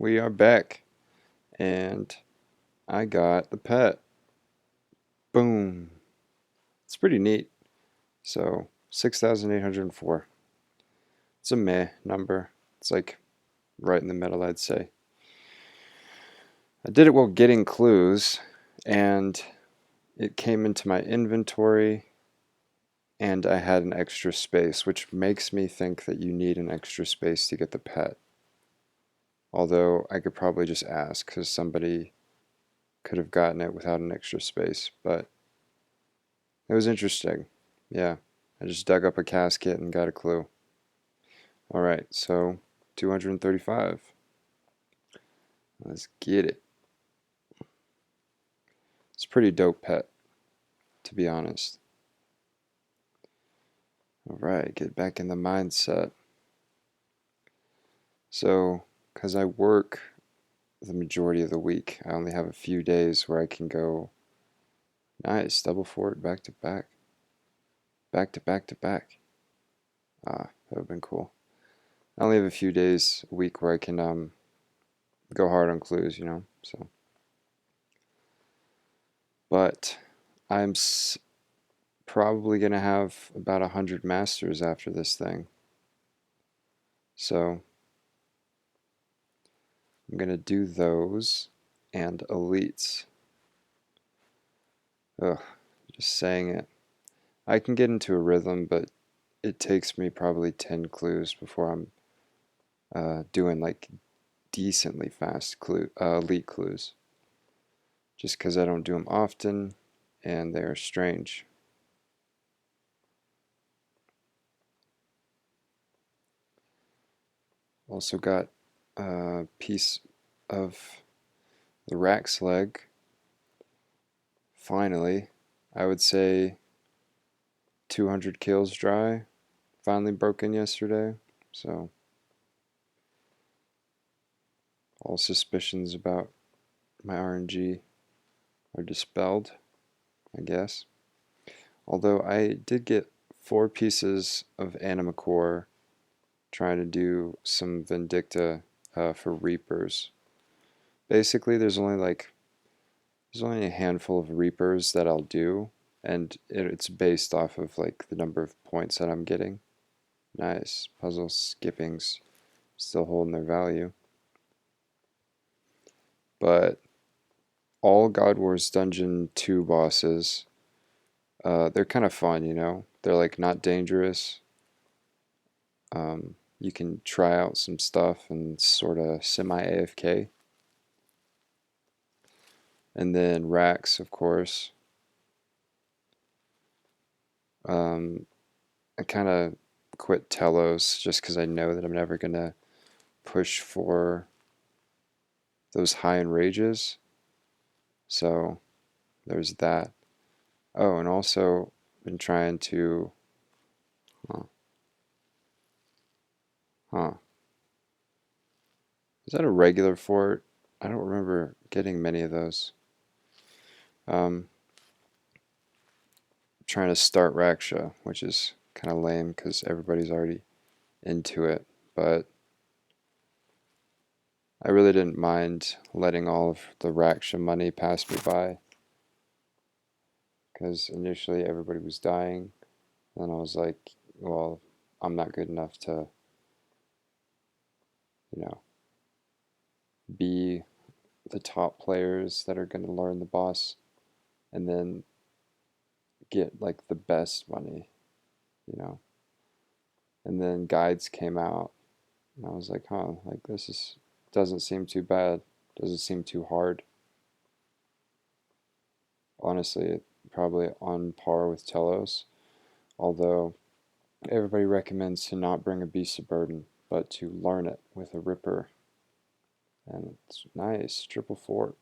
we are back, and I got the pet. Boom. It's pretty neat. So, 6,804. It's a meh number. It's like right in the middle, I'd say. I did it while getting clues, and it came into my inventory, and I had an extra space, which makes me think that you need an extra space to get the pet. Although I could probably just ask, because somebody could have gotten it without an extra space, but it was interesting. Yeah, I just dug up a casket and got a clue. Alright, so 235. Let's get it. It's a pretty dope pet, to be honest. Alright, get back in the mindset. So, because I work the majority of the week, I only have a few days where I can go, nice, double fort, back to back. Back to back to back. Ah, that would have been cool. I only have a few days a week where I can go hard on clues, so. But I'm probably going to have about 100 masters after this thing. So I'm going to do those and elites. Ugh, just saying it. I can get into a rhythm, but it takes me probably 10 clues before I'm doing like decently fast elite clues. Just because I don't do them often and they're strange. Also got a piece of the rack's leg. Finally, I would say 200 kills dry. Finally broken yesterday, so all suspicions about my RNG are dispelled, I guess. Although I did get 4 pieces of Anima Core trying to do some Vindicta for Reapers. Basically, there's only a handful of Reapers that I'll do, and it's based off of like the number of points that I'm getting. Nice. Puzzle skippings still holding their value. But all God Wars Dungeon 2 bosses, they're kind of fun, They're like not dangerous. You can try out some stuff and sort of semi-AFK. And then racks, of course. I kind of quit Telos just because I know that I'm never going to push for those high enrages. So there's that. Oh, and also been trying to... Huh. Is that a regular fort? I don't remember getting many of those. Trying to start Raksha, which is kind of lame because everybody's already into it, but I really didn't mind letting all of the Raksha money pass me by because initially everybody was dying, and I was like, well, I'm not good enough to, be the top players that are going to learn the boss and then get like the best money, And then guides came out, and I was like, huh, like doesn't seem too bad, doesn't seem too hard. Honestly, probably on par with Telos, although everybody recommends to not bring a beast of burden, but to learn it with a ripper. And it's nice, triple fort.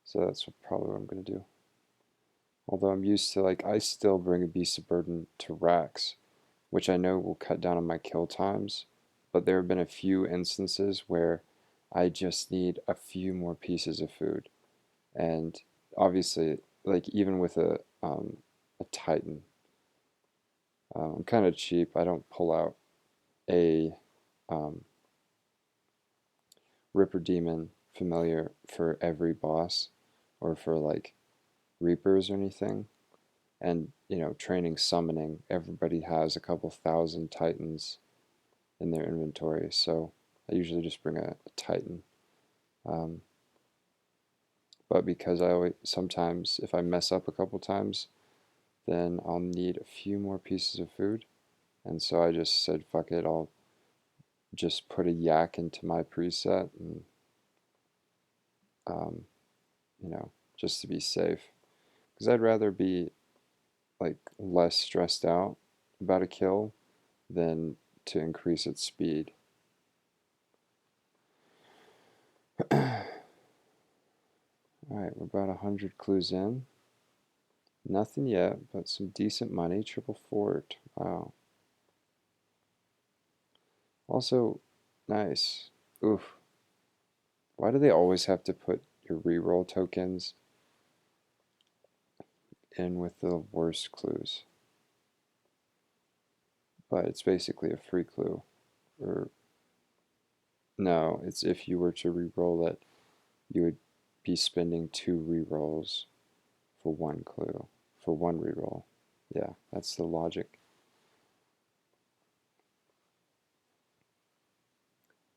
So that's probably what I'm going to do. Although I'm used to, I still bring a beast of burden to racks, which I know will cut down on my kill times, but there have been a few instances where I just need a few more pieces of food. And obviously, even with a Titan, I'm kind of cheap. I don't pull out a Ripper Demon familiar for every boss or for like Reapers or anything. And, training summoning, everybody has a couple thousand Titans in their inventory, so I usually just bring a Titan. Um, but because I always, sometimes if I mess up a couple times, then I'll need a few more pieces of food. And so I just said, fuck it, I'll just put a yak into my preset and, um, just to be safe. Because I'd rather be like less stressed out about a kill than to increase its speed. Alright, we're about 100 clues in. Nothing yet, but some decent money. Triple fort. Wow. Also, nice. Oof. Why do they always have to put your reroll tokens in with the worst clues? But it's basically a free clue. Or, no, it's if you were to reroll it, you would be spending 2 rerolls for 1 clue. For 1 reroll. Yeah, that's the logic.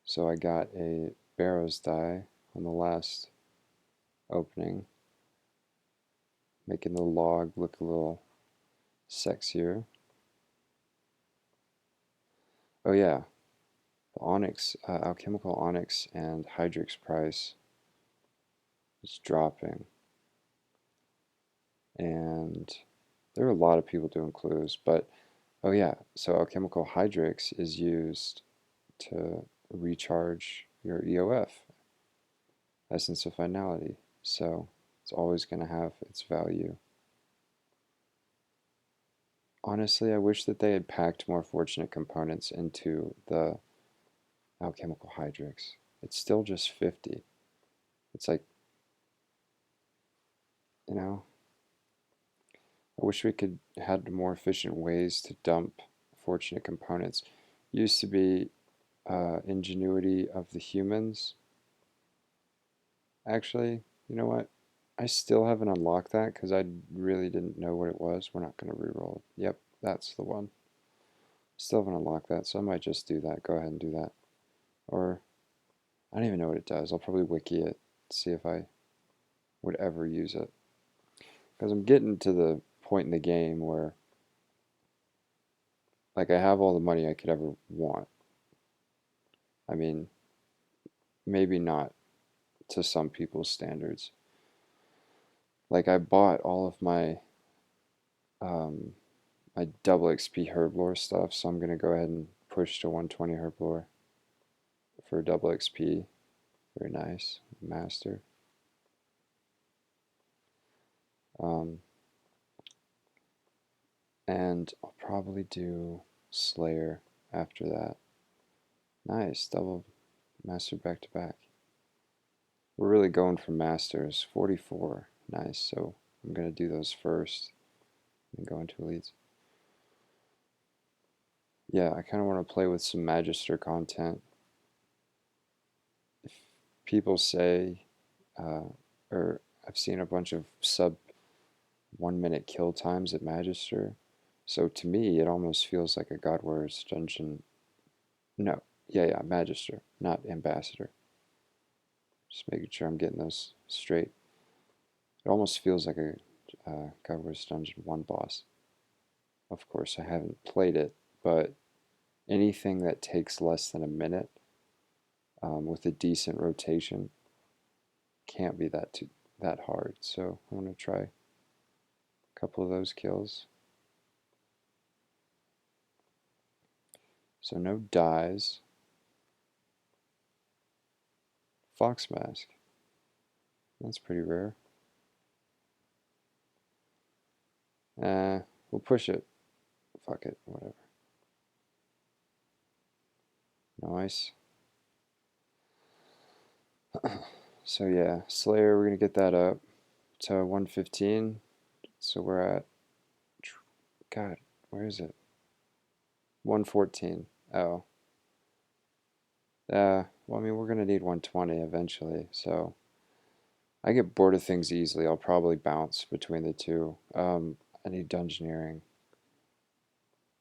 So I got a Barrows die on the last opening, making the log look a little sexier. Oh yeah, the Onyx, Alchemical Onyx and Hydrix price is dropping. And there are a lot of people doing clues, but oh yeah, so Alchemical Hydrix is used to recharge your EOF, Essence of Finality. So it's always going to have its value. Honestly, I wish that they had packed more fortunate components into the Alchemical Hydrix. It's still just 50. It's like, you know, I wish we could had more efficient ways to dump fortunate components. Used to be ingenuity of the humans. Actually, you know what? I still haven't unlocked that because I really didn't know what it was. We're not going to reroll it. Yep, that's the one. Still haven't unlocked that, so I might just do that. Go ahead and do that. Or, I don't even know what it does. I'll probably wiki it, see if I would ever use it. Because I'm getting to the point in the game where, like, I have all the money I could ever want. I mean, maybe not to some people's standards. Like, I bought all of um, my double XP herblore stuff, so I'm going to go ahead and push to 120 herblore for double XP. Very nice. Master. Um, and I'll probably do Slayer after that. Nice. Double Master back to back. We're really going for Masters. 44. Nice. So I'm going to do those first and go into Elites. Yeah, I kind of want to play with some Magister content. If people say, or I've seen a bunch of sub 1 minute kill times at Magister, so to me it almost feels like a God Warriors dungeon. No, yeah, Magister, not Ambassador. Just making sure I'm getting those straight. It almost feels like a God Warriors Dungeon 1 boss. Of course, I haven't played it, but anything that takes less than a minute with a decent rotation can't be that hard. So I want to try a couple of those kills. So no dies. Fox Mask. That's pretty rare. We'll push it. Fuck it, whatever. Nice. So yeah, Slayer, we're gonna get that up to 115. So we're at, God, where is it? 114. Oh. Well, I mean, we're gonna need 120 eventually, so I get bored of things easily. I'll probably bounce between the two. I need dungeoneering,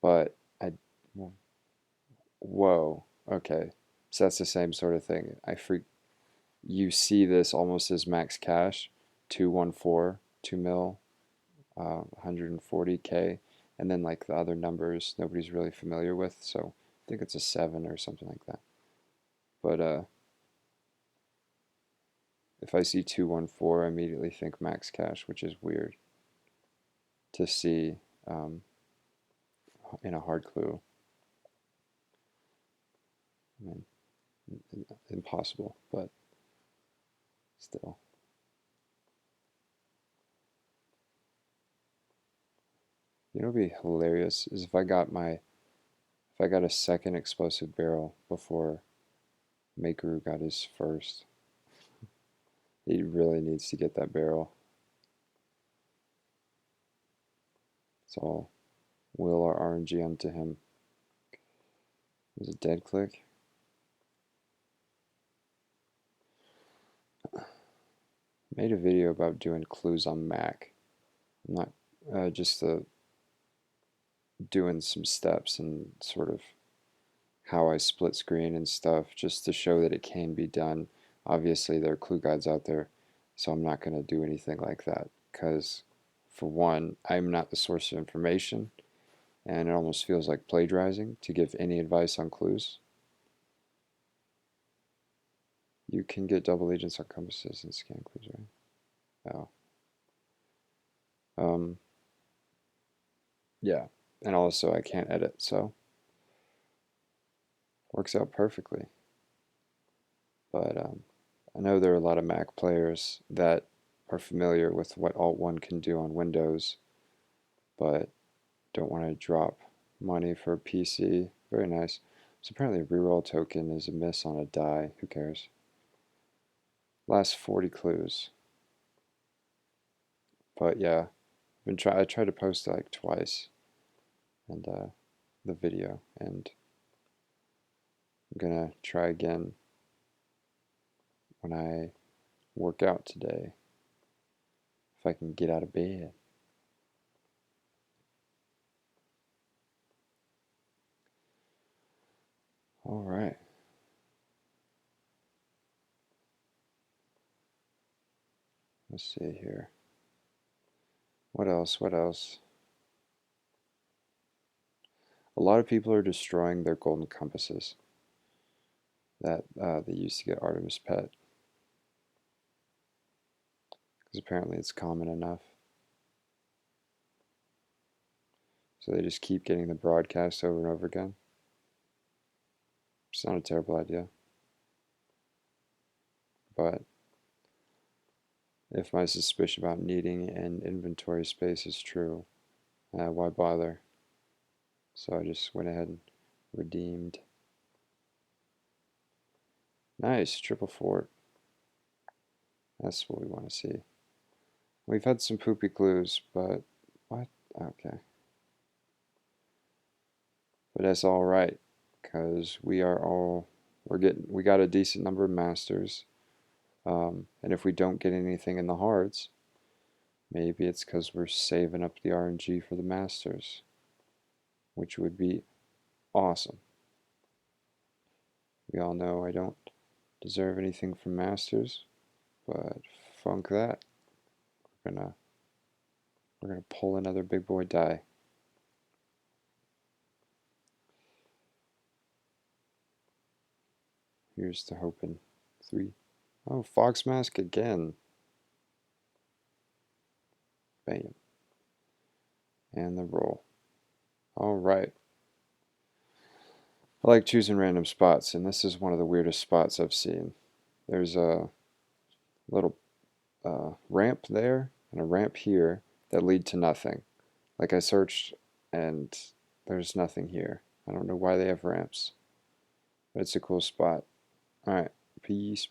but I, whoa, okay. So that's the same sort of thing. You see this almost as max cash, 214, 2 mil, 140K, and then like the other numbers nobody's really familiar with, so I think it's a 7 or something like that. But if I see 214, I immediately think max cash, which is weird to see um, in a hard clue. I mean, impossible, but still. You know, what'd be hilarious is if I got a second explosive barrel before Makeru got his first. He really needs to get that barrel. So I'll will our RNG onto him. Was it dead click? Made a video about doing clues on Mac. I'm not just doing some steps and sort of how I split screen and stuff just to show that it can be done. Obviously, there are clue guides out there, so I'm not going to do anything like that because, for one, I'm not the source of information, and it almost feels like plagiarizing to give any advice on clues. You can get double agents on compasses and scan clues, right? Oh. Yeah, and also I can't edit, so works out perfectly. But I know there are a lot of Mac players that are familiar with what Alt-1 can do on Windows, but don't want to drop money for a PC. Very nice. So apparently a reroll token is a miss on a die. Who cares? Last 40 clues. But yeah, I tried to post it like twice, and the video, and I'm gonna try again when I work out today, if I can get out of bed. All right. Let's see here. What else? What else? A lot of people are destroying their golden compasses that they used to get Artemis Pet, because apparently it's common enough. So they just keep getting the broadcast over and over again. It's not a terrible idea. But if my suspicion about needing an inventory space is true, why bother? So I just went ahead and redeemed. Nice, triple fort. That's what we want to see. We've had some poopy clues, but what? Okay. But that's all right, because we got a decent number of masters, and if we don't get anything in the hards, maybe it's because we're saving up the RNG for the masters, which would be awesome. We all know I don't deserve anything from masters, but funk that. We're gonna we're gonna pull another big boy die. Here's to hoping. 3. Oh, Fox Mask again. Bam. And the roll. All right. I like choosing random spots, and this is one of the weirdest spots I've seen. There's a little ramp there and a ramp here that lead to nothing. Like I searched, and there's nothing here. I don't know why they have ramps, but it's a cool spot. All right, peace.